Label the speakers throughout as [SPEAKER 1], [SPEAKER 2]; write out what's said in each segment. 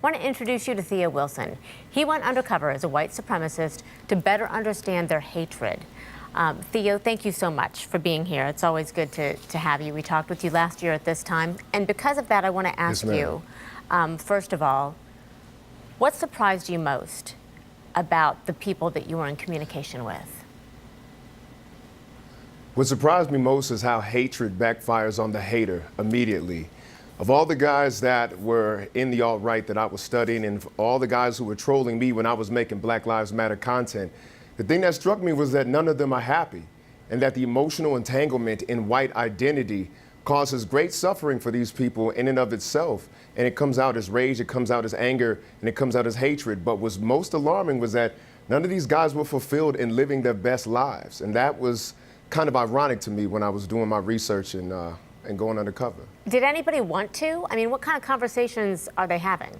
[SPEAKER 1] want to introduce you to Theo Wilson. He went undercover as a white supremacist to better understand their hatred. Theo, thank you so much for being here. It's always good to have you. We talked with you last year at this time. And because of that, I want to ask you, first of all, what surprised you most about the people that you were in communication with?
[SPEAKER 2] What surprised me most is how hatred backfires on the hater immediately. Of all the guys that were in the alt-right that I was studying and all the guys who were trolling me when I was making Black Lives Matter content, the thing that struck me was that none of them are happy and that the emotional entanglement in white identity causes great suffering for these people in and of itself. And it comes out as rage, it comes out as anger, and it comes out as hatred. But what's most alarming was that none of these guys were fulfilled in living their best lives. And that was kind of ironic to me when I was doing my research and going undercover.
[SPEAKER 1] Did anybody want to? I mean, what kind of conversations are they having?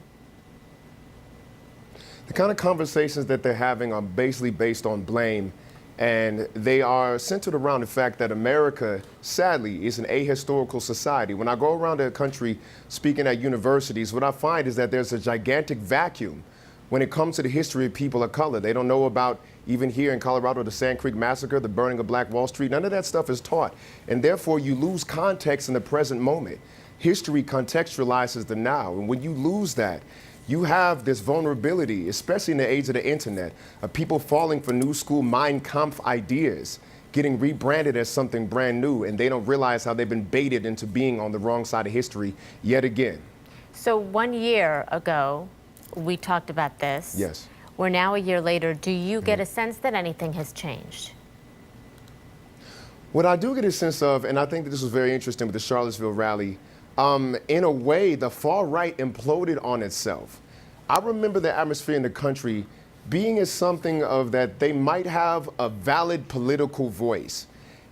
[SPEAKER 2] The kind of conversations that they're having are basically based on blame, and they are centered around the fact that America, sadly, is an ahistorical society. When I go around the country speaking at universities, what I find is that there's a gigantic vacuum when it comes to the history of people of color. They don't know about, even here in Colorado, the Sand Creek Massacre, the burning of Black Wall Street. None of that stuff is taught. And therefore, you lose context in the present moment. History contextualizes the now. And when you lose that, you have this vulnerability, especially in the age of the internet, of people falling for new school Mein Kampf ideas, getting rebranded as something brand new, and they don't realize how they've been baited into being on the wrong side of history yet again.
[SPEAKER 1] So 1 year ago, we talked about this.
[SPEAKER 2] Yes.
[SPEAKER 1] We're now a year later. Do you get a sense that anything has changed?
[SPEAKER 2] What I do get a sense of, and I think that this was very interesting with the Charlottesville rally, in a way, the far right imploded on itself. I remember the atmosphere in the country being as something of that they might have a valid political voice.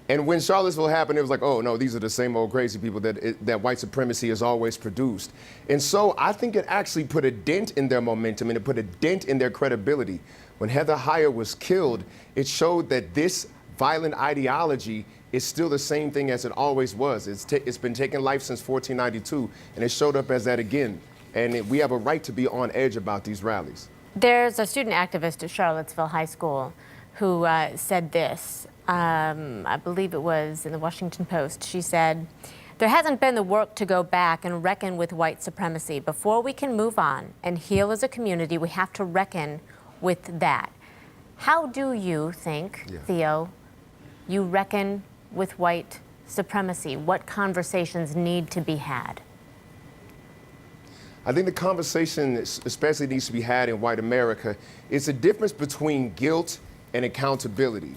[SPEAKER 2] And when Charlottesville happened, it was like, oh, no, these are the same old crazy people that white supremacy has always produced. And so I think it actually put a dent in their momentum and it put a dent in their credibility. When Heather Heyer was killed, it showed that this violent ideology is still the same thing as it always was. It's been taking life since 1492, and it showed up as that again. And we have a right to be on edge about these rallies.
[SPEAKER 1] There's a student activist at Charlottesville High School who said this. I believe it was in the Washington Post. She said, "There hasn't been the work to go back and reckon with white supremacy. Before we can move on and heal as a community, we have to reckon with that." How do you think, Theo, you reckon with white supremacy? What conversations need to be had?
[SPEAKER 2] I think the conversation especially needs to be had in white America is the difference between guilt and accountability.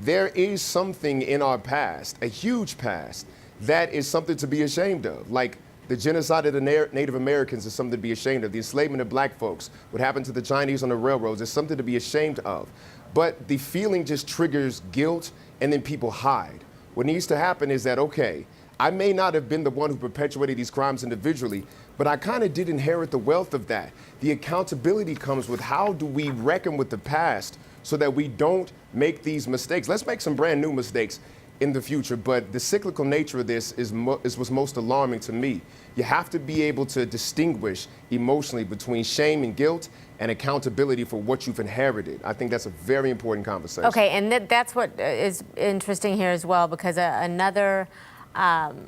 [SPEAKER 2] There is something in our past, a huge past, that is something to be ashamed of. Like the genocide of the Native Americans is something to be ashamed of. The enslavement of black folks, what happened to the Chinese on the railroads, is something to be ashamed of. But the feeling just triggers guilt, and then people hide. What needs to happen is that, okay, I may not have been the one who perpetuated these crimes individually, but I kind of did inherit the wealth of that. The accountability comes with how do we reckon with the past so that we don't make these mistakes. Let's make some brand new mistakes in the future, but the cyclical nature of this is what's most alarming to me. You have to be able to distinguish emotionally between shame and guilt and accountability for what you've inherited. I think that's a very important conversation.
[SPEAKER 1] Okay, and that's what is interesting here as well, because another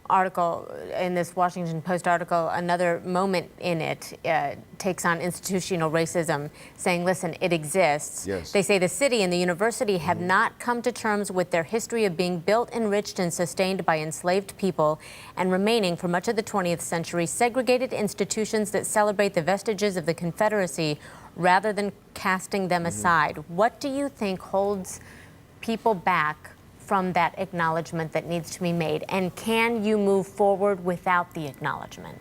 [SPEAKER 1] article in this Washington Post article, another moment in it takes on institutional racism, saying, listen, it exists.
[SPEAKER 2] Yes.
[SPEAKER 1] They say the city and the university have not come to terms with their history of being built, enriched, and sustained by enslaved people and remaining for much of the 20th century segregated institutions that celebrate the vestiges of the Confederacy rather than casting them aside. What do you think holds people back from that acknowledgement that needs to be made? And can you move forward without the acknowledgement?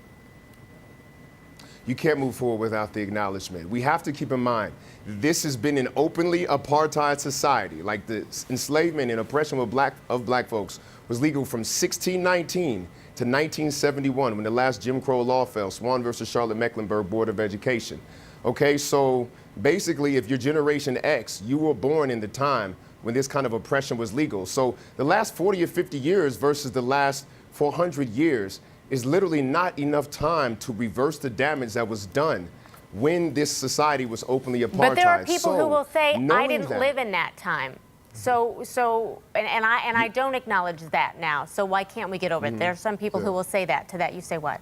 [SPEAKER 2] You can't move forward without the acknowledgement. We have to keep in mind, this has been an openly apartheid society. Like the enslavement and oppression of black folks was legal from 1619 to 1971 when the last Jim Crow law fell, Swan versus Charlotte-Mecklenburg Board of Education. Okay, so basically if you're Generation X, you were born in the time when this kind of oppression was legal. So the last 40 or 50 years versus the last 400 years is literally not enough time to reverse the damage that was done when this society was openly apartheid.
[SPEAKER 1] But there are people who will say, I
[SPEAKER 2] knowing
[SPEAKER 1] didn't
[SPEAKER 2] that-
[SPEAKER 1] live in that time. And I don't acknowledge that now. So why can't we get over it? There are some people who will say that. To that, you say what?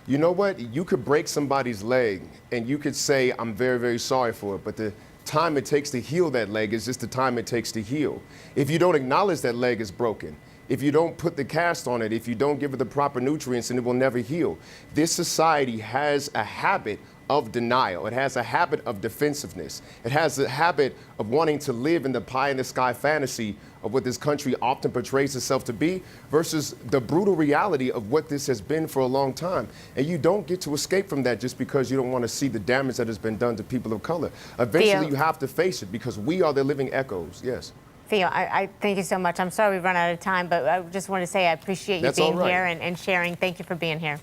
[SPEAKER 2] You know what? You could break somebody's leg and you could say, I'm very, very sorry for it, but the time it takes to heal that leg is just the time it takes to heal. If you don't acknowledge that leg is broken, if you don't put the cast on it, if you don't give it the proper nutrients, then it will never heal. This society has a habit of denial. It has a habit of defensiveness. It has a habit of wanting to live in the pie-in-the-sky fantasy of what this country often portrays itself to be versus the brutal reality of what this has been for a long time. And you don't get to escape from that just because you don't want to see the damage that has been done to people of color. Eventually,
[SPEAKER 1] Theo.
[SPEAKER 2] you have to face it because we are the living echoes. Yes.
[SPEAKER 1] Theo, I thank you so much. I'm sorry we've run out of time, but I just want to say I appreciate you
[SPEAKER 2] That's all
[SPEAKER 1] being
[SPEAKER 2] right.
[SPEAKER 1] here and sharing. Thank you for being here.